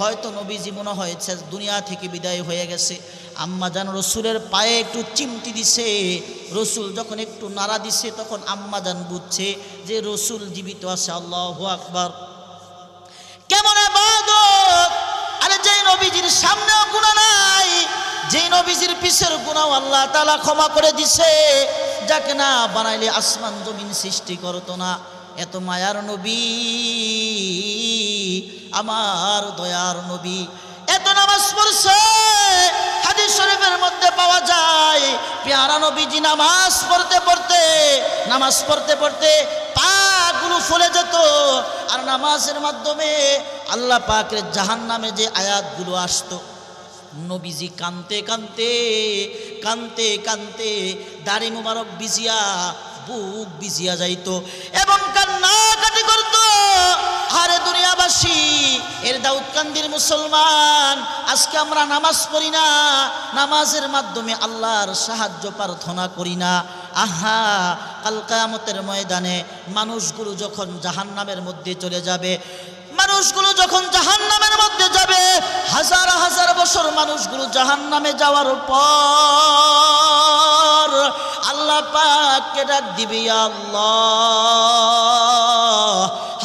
হয়তো নবীজি মনে হয় দুনিয়া থেকে বিদায় হয়ে গেছে। আম্মা জান রসুলের পায়ে একটু চিমটি দিছে, রসুল যখন একটু নাড়া দিছে তখন আম্মা জান বুঝছে যে রসুল জীবিত আছে। আল্লাহু আকবার। কেমন ইবাদত! আরে যেই নবীজির সামনেও গুনাহ নাই, যেই নবীজির পিছের গুনাহ আল্লাহ তাআলা ক্ষমা করে দিছে, যাকে না বানাইলে আসমান জমিন সৃষ্টি করতো না। এত মায়ার নবী, আমার দয়ার নবী, এত নামাজ পড়ছে। হাদিস শরীফের মধ্যে পাওয়া যায়, পেয়ারা নবীজি নামাজ পড়তে পড়তে পাগুলো ফুলে যেত। আর নামাজের মাধ্যমে আল্লাহ পাকের জাহান্নামে যে আয়াতগুলো আসতো, নবীজি কানতে দাড়ি মুবারক ভিজিয়া, বুক ভিজিয়া যাইতো এবং কান্নাকাটি করত। আরে দুনিয়াবাসী, এর দাউদকান্দির মুসলমান, আজকে আমরা নামাজ পড়ি না, নামাজের মাধ্যমে আল্লাহর সাহায্য প্রার্থনা করি না। আহা কাল কিয়ামতের ময়দানে মানুষগুলো যখন জাহান্নামের মধ্যে চলে যাবে, হাজার হাজার বছর মানুষগুলো জাহান্নামে যাওয়ার পর আল্লাহ পাককে ডাক দিবে, ইয়া আল্লাহ,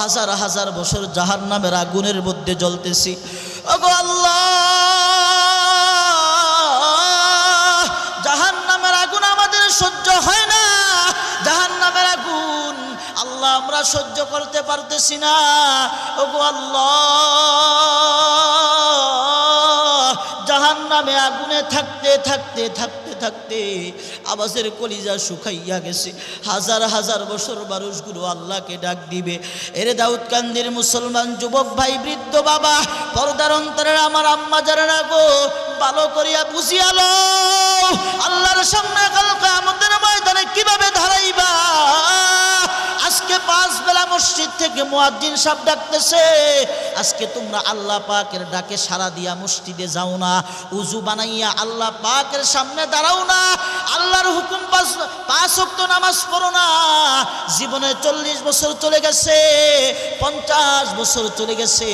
হাজার হাজার বছর জাহান্নামের আগুনের মধ্যে জ্বলতেছি, ওগো আল্লাহ, জাহান্নামের আগুন আমাদের সহ্য হয় না, জাহান্নামের আগুন আল্লাহ আমরা সহ্য করতে পারতেছি না। ওগো আল্লাহ, জাহান্নামে আগুনে থাকতে আওয়াজের কলিজা শুকাইয়া গেছে। হাজার হাজার বছর মানুষগুলো আল্লাহকে ডাক দিবে। এরে দাউদকান্দির মুসলমান যুবক ভাই, বৃদ্ধ বাবা, পর্দার অন্তরের আমার আম্মা যারা গো, ভালো করিয়া বুঝিয়া লও, আল্লাহর সামনে কাল কিয়ামতের ময়দানে কিভাবে দাঁড়াইবা। আজকে 5 বেলা মসজিদ থেকে মুয়াজ্জিন সাহেব ডাকতেছে, আজকে তোমরা আল্লাহ পাকের ডাকে সাড়া দিয়া মসজিদে যাও না, উযু বানাইয়া আল্লাহ পাকের সামনে দাঁড়াও না, আল্লাহর হুকুম 5 ওয়াক্ত নামাজ পড়ো না। জীবনে 40 বছর চলে গেছে, 50 বছর চলে গেছে,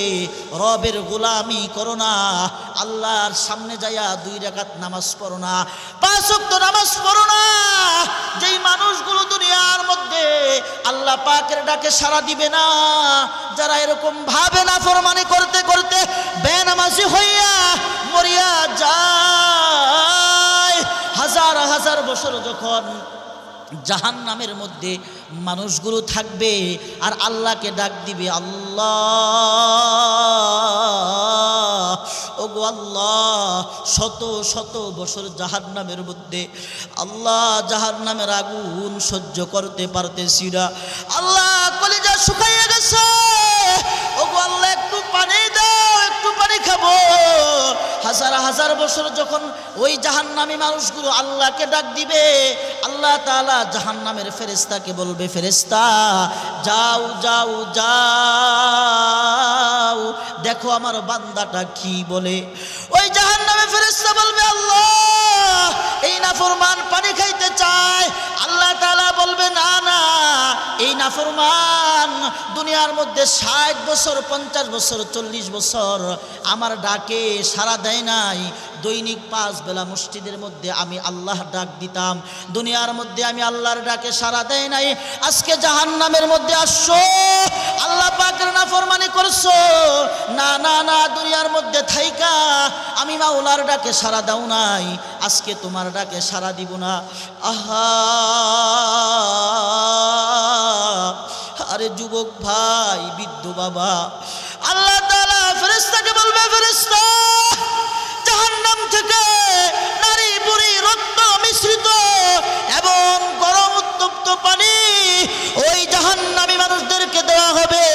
রবের গোলামি করো না, আল্লাহর সামনে যাইয়া 2 রাকাত নামাজ পড়ো না, 5 ওয়াক্ত নামাজ পড়ো না। যেই মানুষগুলো দুনিয়ার মধ্যে আল্লাহ পাকের ডাকে সাড়া দিবে না, যারা এরকম ভাবে নাফরমানি করতে করতে বেনামাজি হইয়া মরিয়া যায়, হাজার হাজার বছর যখন জাহান্নামের মধ্যে মানুষগুলো থাকবে আর আল্লাহকে ডাক দিবে, আল্লাহ, ওগো আল্লাহ, শত শত বছর জাহান্নামের মধ্যে আল্লাহ, জাহান্নামের আগুন সহ্য করতে পারতেছি না, আল্লাহ কলিজা শুকাইয়া গেছে, ওগো আল্লাহ একটু পানি দাও, একটু পানি খাবো। হাজার হাজার বছর যখন ওই জাহান্নামী মানুষগুলো আল্লাহকে ডাক দিবে, আল্লাহ তাআলা জাহান্নামের ফেরেশতাকে বলবে, ফেরেশতা যাও যাও যাও, দেখো আমার বান্দাটা কি বলে। ওই জাহান্নামে ফেরেশতা বলবে, আল্লাহ এই নাফরমান পানি খাইতে চায়। আল্লাহ তাআলা বলবে, না না, এই নাফরমান দুনিয়ার মধ্যে 60 বছর, 50 বছর, 40 বছর আমার ডাকে সাড়া দেয় নাই। দৈনিক 5 বেলা মসজিদের মধ্যে আমি আল্লাহ ডাক দিতাম, দুনিয়ার মধ্যে আমি আল্লাহর ডাকে সাড়া দেয় নাই, আজকে জাহান্নামের মধ্যে আসছো, আল্লাহ পাকের নাফরমানি করছো, না না না, দুনিয়ার মধ্যে থাইকা আমি মাওলার ডাকে সাড়া দাও নাই, আজকে তোমার ডাকে সাড়া দিব না। আহা, আরে যুবক ভাই, বৃদ্ধ বাবা, আল্লাহ তাআলা ফেরেশতাকে বলবে, ফেরেশতা জাহান্নাম থেকে নারী বুড়ি রক্ত মিশ্রিত এবং গরম উত্তপ্ত পানি ওই জাহান্নামী মানুষদেরকে দেওয়া হবে।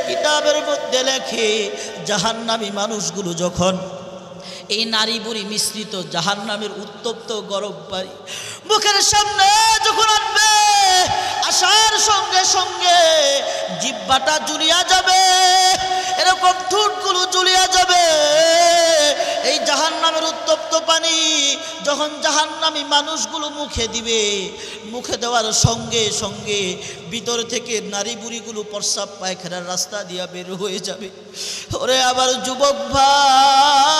কিতাবের মধ্যে লেখে জাহান্নামী মানুষগুলো যখন এই নারী বুড়ি মিশ্রিত জাহান্নামের উত্তপ্ত গরম পানি মুখের সামনে যখন আনবে, আসার সঙ্গে সঙ্গে জিহ্বাটা জুলিয়া যাবে, এরকম ঠোঁটগুলো জুলিয়া যাবে। এই জাহান্নামের উত্তপ্ত পানি যখন জাহান্নামী মানুষগুলো মুখে দিবে, মুখে দেওয়ার সঙ্গে সঙ্গে ভিতর থেকে নারী বুড়িগুলো প্রস্রাব পায়খানার রাস্তা দিয়া বের হয়ে যাবে। ওরে আবার যুবক ভাই,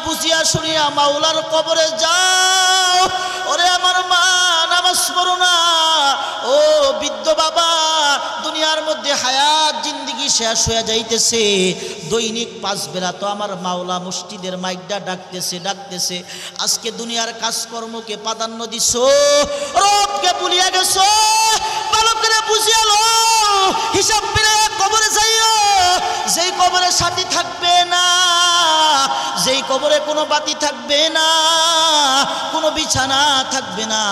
বুঝিয়া শুনিয়া মাওলার কবরে যাও। ওরে আমার মা, নামাজ পড়ো না। ও বৃদ্ধ বাবা, দুনিয়ার মধ্যে হায়াত জিন্দিগি শেষ হয়ে যাইতেছে, দৈনিক 5 বেলা তো আমার মাওলা মসজিদের মাইকটা ডাকতেছে। আজকে দুনিয়ার কাজকর্মকে প্রাধান্য দিছো, রবকে ভুলিয়া গেছো। ভালো করে বুঝিয়া লো, হিসাব মিলাইয়া কবরে যাইও। যেই কবরে সাথী থাকবে না, যেই কবরে কোনো বাতি থাকবে না, কোনো বিছানা থাকবে না,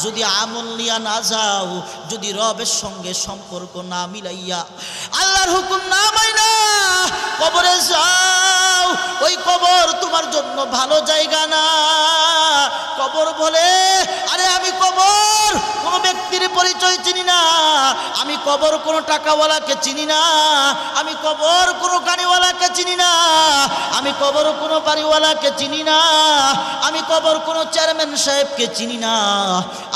যদি আমল নিয়া না যাও, যদি রবের সঙ্গে সম্পর্ক না মিলাইয়া আল্লাহর হুকুম না মাইনা কবরে যাও, ওই কবর তোমার জন্য ভালো জায়গা না। কবর বলে, আরে আমি কবর কোনো ব্যক্তির পরিচয় চিনি না, আমি কবর কোনো টাকাওয়ালাকে চিনি না, আমি কবর কোনো গাড়িওয়ালাকে চিনি না, আমি কবর কোনো বাড়িওয়ালাকে চিনি না, আমি কবর কোনো চেয়ারম্যান সাহেবকে চিনি না।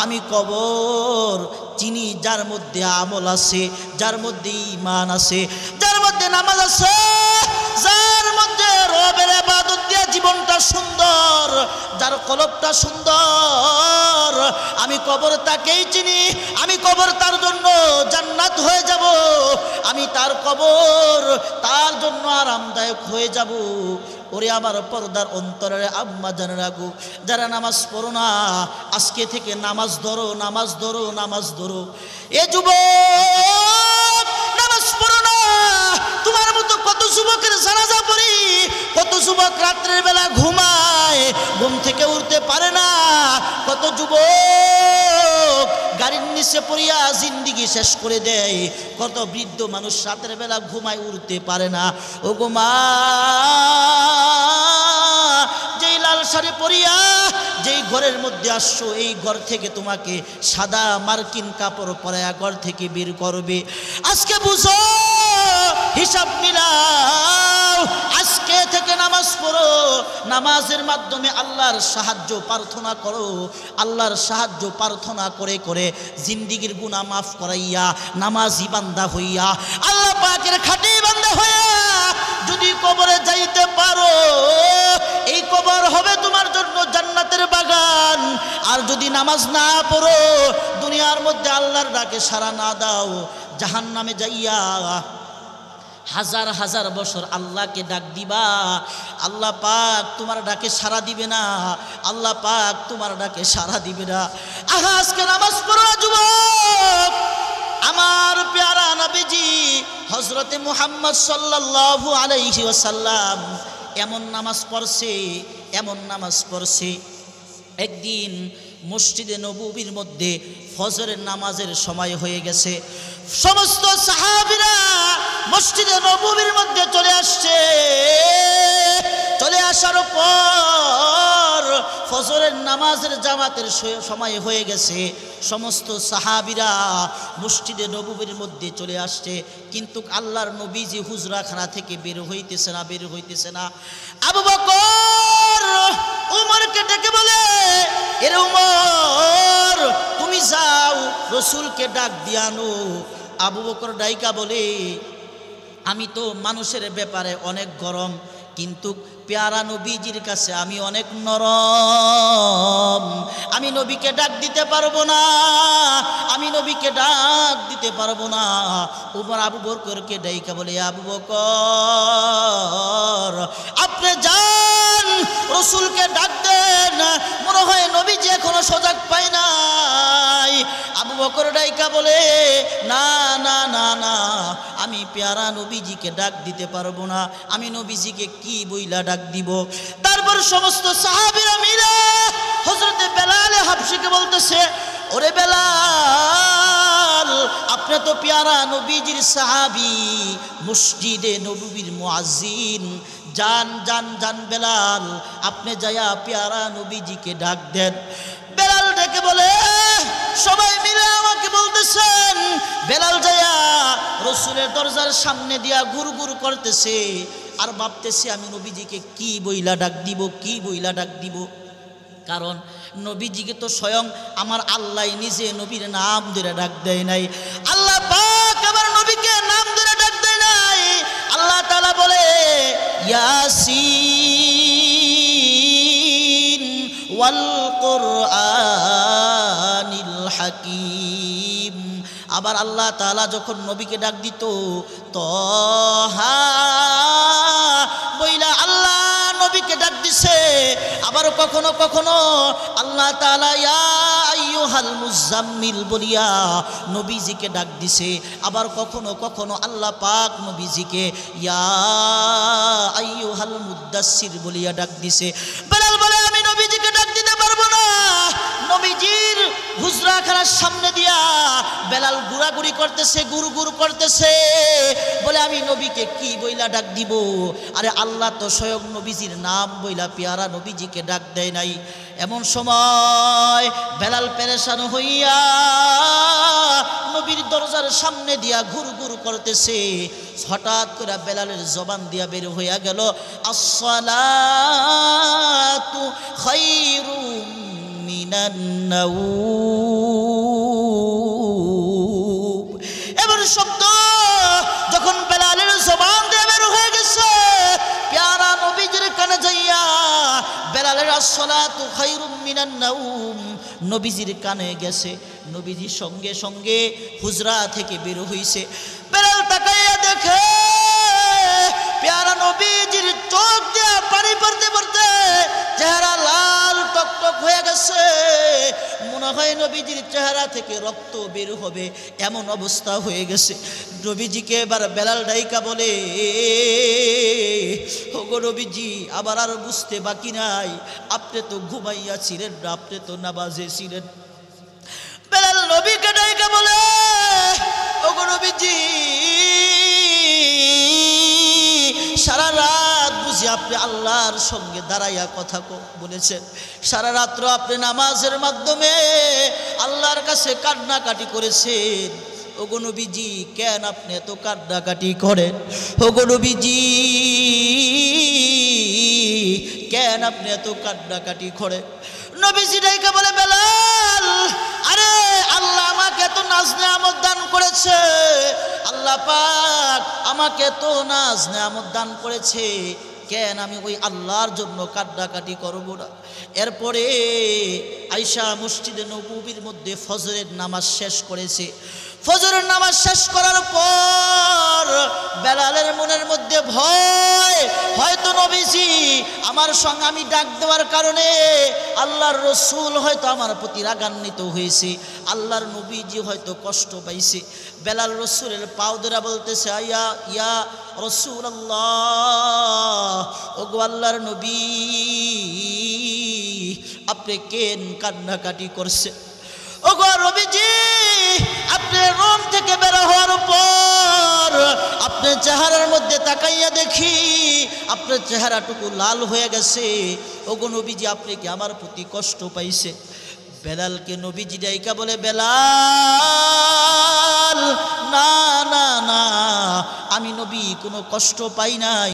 আমি কবর চিনি যার মধ্যে আমল আছে, যার মধ্যে ঈমান আছে, যার মধ্যে নামাজ আছে, যার মধ্যে রবের ইবাদত দিয়ে জীবনটা সুন্দর, যার কলবটা সুন্দর। আমি কবর তাকেই চিনি, আমি কবর তার জন্য জান্নাত হয়ে যাব, আমি তার কবর তার জন্য আরামদায়ক হয়ে যাব। ওরে আমার পর্দার অন্তরের আম্মা জানেরা গো, যারা নামাজ পড়ো না, আজকে থেকে নামাজ ধরো, নামাজ ধরো, নামাজ ধরো। এ যুবক, নামাজ পড়ো না। তোমার মতো কত যুবকের জানাজা পড়ি, কত যুবক রাত্রের বেলা ঘুমায়, ঘুম থেকে উঠতে পারে না। কত যুবক গাড়ির নিচে পড়িয়া জিন্দিগি শেষ করে দেয়। কত বৃদ্ধ মানুষ রাতের বেলা ঘুমায়, উঠতে পারে না। ও গো মা, যেই লাল শাড়ি পরিয়া যেই ঘরের মধ্যে আসছো, এই ঘর থেকে তোমাকে সাদা মার্কিন কাপড় পরায়া ঘর থেকে বের করবে। আজকে বুঝো, হিসাব মিলাও, আজকে থেকে নামাজ পড়ো, নামাজের মাধ্যমে আল্লাহর সাহায্য প্রার্থনা করো। আল্লাহর সাহায্য প্রার্থনা করে করে জিন্দিগির গুনাহ মাফ করাইয়া নামাজি বান্দা হইয়া, আল্লাহ পাকের খাঁটি বান্দা হইয়া যদি কবরে যাইতে পারো, এই কবর হবে তোমার জন্য জান্নাতের বাগান। আর যদি নামাজ না পড়ো, দুনিয়ার মধ্যে আল্লাহর ডাকে সাড়া না দাও, জাহান্নামে যাইয়া হাজার হাজার বছর আল্লাহকে ডাক দিবা, আল্লাহ পাক তোমার ডাকে সাড়া দিবে না, আল্লাহ পাক তোমার ডাকে সাড়া দিবে না। আজকে নামাজ পড়ো যুবক। আমার প্যারা নবীজি হযরতে মুহাম্মদ সাল্লাল্লাহু আলাইহি ওয়াসাল্লাম এমন নামাজ পড়ছে, এমন নামাজ পড়ছে। একদিন মসজিদে নববীর মধ্যে ফজরের নামাজের সময় হয়ে গেছে, সমস্ত সাহাবীরা মসজিদে নববীর মধ্যে চলে আসছে। চলে আসার পর ফজরের নামাজের জামাতের সময় হয়ে গেছে, সমস্ত সাহাবীরা মসজিদে নববীর মধ্যে চলে আসছে, কিন্তু আল্লাহর নবীজি হুজরাখানা থেকে বের হইতেছে না। আবু বকর উমরকে ডেকে বলে, এর উমর, তুমি যাও রসুলকে ডাক দিয়ে আনো। আবু বকর ডাইকা বলে, আমি তো মানুষের ব্যাপারে অনেক গরম, কিন্তু প্যারা নবীজির কাছে আমি অনেক নরম, আমি নবীকে ডাক দিতে পারবো না, আমি নবীকে ডাক দিতে পারবো না। উমর আবু বকরকে ডাইকা বলে, আবু বকর, আপনি যান রসুলকে ডাক দেন, মনে হয় নবীজি এখনো সজাগ পায় নাই। আবু বকর ডাইকা বলে, না না না না, আমি পেয়ারা নবীজিকে ডাক দিতে পারবো না, আমি নবীজিকে কি বইলা ডাক দিব। তারপর সমস্ত সাহাবীরা মিলে হযরতে বেলাল হাবশিকে বলতেছে, ওরে বেলাল, আপনি তো পেয়ারা নবীজির সাহাবী, মসজিদে নববীর মুয়াজ্জিন, জান জান জান বেলাল, আপনি যায়া পেয়ারা নবীজিকে ডাক দেন। বেলাল ডেকে বলে, সবাই মিলে আমাকে বলতেছেন। বেলাল যায়া রসুলের দরজার সামনে দিয়া গুর গুর করতেছে আর ভাবতেছে আমি নবীজিকে কি বইলা ডাক দিব, কি বইলা ডাক দিব। কারণ নবীজিকে তো স্বয়ং আমার আল্লাহ নিজে নবীর নাম ধরে ডাক দেয় নাই, আল্লাহ পাক আমার নবীকে নাম ধরে ডাক দেয় নাই। আল্লাহ তাআলা বলে, ইয়াসিন ওয়াল কুরআনিল হাকিম। আবার আল্লাহ তাআলা যখন নবীকে ডাক দিত তহা বইলা আল্লাহ নবীকে ডাক দিছে। আবার কখনো কখনো আল্লাহ তাআলা ইয়া আইয়ুহাল মুজাম্মিল বলিয়া নবীজিকে ডাক দিছে। আবার কখনো কখনো আল্লাহ পাক নবীজিকে ইয়া আইয়ুহাল মুদাসসির বলিয়া ডাক দিছে। বেলাল বলে, আমি নবীজিকে ডাক দিতে পারবো না। নবীজির হুজরাখানার সামনে দিয়া বেলাল ঘুরাঘুরি করতেছে, গুর গুর করতেছে, বলে আমি নবীকে কি বইলা ডাক দিব। আরে আল্লাহ তো স্বয়ং নবীজির নাম বইলা পেয়ারা নবীজিকে ডাক দেয় নাই। এমন সময় বেলাল পেরেশান হইয়া নবীর দরজার সামনে দিয়া ঘুর ঘুর করতেছে। হঠাৎ করে বেলালের জবান দিয়া বের হইয়া গেল, আসসালাতু খায়রুম মিনান নাওম। এমন শব্দ যখন বেলালের জবান দিয়ে বের হয়ে গেছে, পেয়ারা নবীজির কানে যাইয়া বেলালের আসসালাতু খায়রুম মিনান নাওম নবীজির কানে গেছে। নবীজি সঙ্গে সঙ্গে হুজরা থেকে বের হইছে। বেলাল তাকাইয়া দেখে পেয়ারা নবীজির চোখ দিয়া পানি পড়তে পড়তে চেহারা লাল টকটক হয়ে গেছে। মনে হয় নবীজির চেহারা থেকে রক্ত বের হবে এমন অবস্থা হয়ে গেছে। নবীজিকে এবার বেলাল ডাইকা বলে, ওগো নবীজি, আবার আর বুঝতে বাকি নাই, আপনি তো ঘুমাইয়া ছিলেন না, আপনি তো নামাজে ছিলেন। বেলাল নবীকে ডাইকা বলে, ওগো নবীজি, সারা রাত বুঝি আপনি আল্লাহর সঙ্গে দাঁড়াইয়া কথা বলেছেন, সারা রাত্র আপনি নামাজের মাধ্যমে আল্লাহর কাছে কান্নাকাটি করেছেন। ওগো নবীজি, কেন আপনি এত কান্নাকাটি করেন? ওগো নবীজি, কেন আপনি এত কান্নাকাটি করেন? নবীজি ডাইকা বলে, বেলাল, আরে আল্লাহ আমাকে এত নাজ নেয়ামত দান করেছে, আল্লাহ পাক আমাকে এত নাজ নেয়ামত দান করেছে, কেন আমি ওই আল্লাহর জন্য কান্নাকাটি করব না? এরপরে আয়েশা মসজিদে নববীর মধ্যে ফজরের নামাজ শেষ করেছে। ফজরের নামাজ শেষ করার পর বেলালের মনের মধ্যে ভয়, হয়তো নবীজি আমার সঙ্গে আমি ডাক দেওয়ার কারণে আল্লাহর রসুল হয়তো আমার প্রতি রাগান্বিত হয়েছে, আল্লাহর নবীজি হয়তো কষ্ট পাইছে। বেলাল রসুলের পাও ধরে বলতেছে, আয়া ইয়া রাসূলুল্লাহ, ওগো আল্লাহর নবী, আপনি কেন কান্নাকাটি করছে? ওগো নবীজি, আপনি রোম থেকে বের হওয়ার পর আপনার চেহারার মধ্যে তাকাইয়া দেখি আপনার চেহারাটুকু লাল হয়ে গেছে। ওগো নবীজি, আপনি কি আমার প্রতি কষ্ট পাইছে? বেলালকে নবীজি ডাইকা বলে, বেলাল, না না না, আমি নবী কোনো কষ্ট পাই নাই।